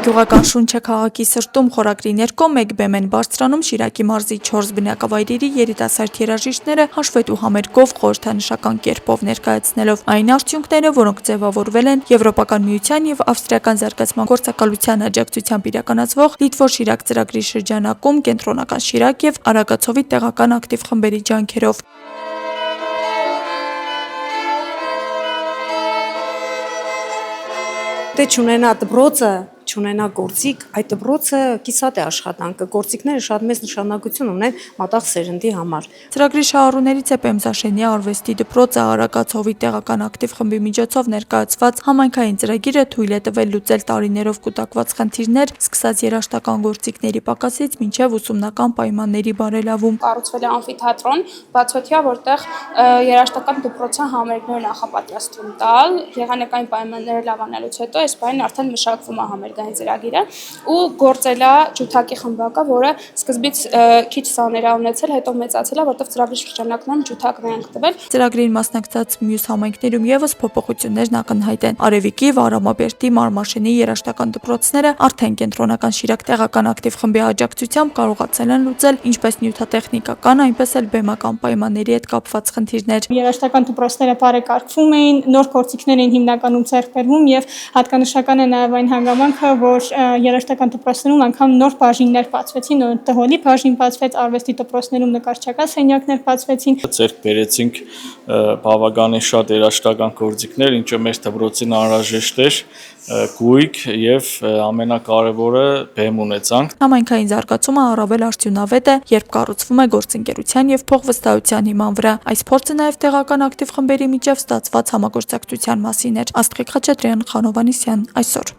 Գյուղական շունչը քաղաքի սրտում խորագրի ներկո մեկ բեմ են բարձրանում Շիրակի մարզի 4 բնակավայրերի երիտասարդ երաժիշտները հաշվետու համերգով խորհրդանշական կերպով ներկայացնելով այն արդյունքները, որոնք ձևավորվել են Եվրոպական միության եւ ավստրիական զարգացման գործակալության աջակցությամբ իրականացվող Լիտվոր Շիրակ ծրագրի շրջանակում կենտրոնական Շիրակ եւ Արագածովի տեղական ակտիվ խմբերի ջանքերով։ Դե չունենա դպրոցը, չունենա գործիք, այդ դպրոցը կիսատ է աշխատանքը, գործիքները շատ մեծ նշանակություն ունեն մատաղ սերնդի համար։ Ծրագրի շահառուներից է Պեմզաշենի արվեստի դպրոցը, Արագածովի տեղական ակտիվ խմբի միջոցով ներկայացված համայնքային ծրագիրը թույլ է տվել լուծել տարիներով կուտակված խնդիրներ, սկսած երաժշտական գործիքների պակասից մինչև ուսումնական պայմանների բարելավում։ Կառուցվել է ամֆիթատրոն, բացօթյա, որտեղ երաժշտական դպրոցի համերգներ նախապատրաստվում տալ, եղանակային պայմանները լավանալուց հետո այս բանին արդեն մշակվում է համերգային ծրագիրը ու գործել է ջութակի խմբակը, որը սկզբից քիչ սաներ ա ունեցել, հետո մեծացել է, որտեղ ծրագրի շրջանակներում ջութակներ են տվել։ Ծրագրին մասնակցած մյուս համայնքներում եւս փոփոխություններն ակնհայտ են։ Արևիկի, Վարամաբերդի, Մարմաշենի երաժշտական դպրոցները արդեն կենտրոնական Շիրակ տեղական ակտիվ խմբի աջակցությամբ կարողացել են լուծել ինչպես նյութատեխնիկական, այնպես էլ բեմական պայմանների հետ կապված խնդիրներ։ Երաժշտական դպրոցները բարեկարգվում էին, նոր գործիքներ էին հիմնականում ձեռք բերվում եւ հատկանշական է նաեւ այն հանգամանքը, որ երաժշտական դպրոցներում անգամ նոր բաժիններ բացվեցին, տհոլի բաժին բացվեց, արվեստի դպրոցներում նկարչական սենյակներ բացվեցին։ Ձեռք բերեցինք բավականին շատ երաժշտական գործիքներ, ինչը մեր դպրոցին անհրաժեշտ էր, գույք եւ ամենակարևորը բեմ ունեցանք։ Համայնքային զարգացումը առավել արդյունավետ է, երբ կառուցվում է գործընկերության եւ փոխվստահության հիման վրա։ Այս փորձը նաեւ տեղական ակտիվ խմբերի միջև ստացված համագործակցության մասին էր։ Աստղիկ Խաչատրյան, Խանովանիսյան, այսօր։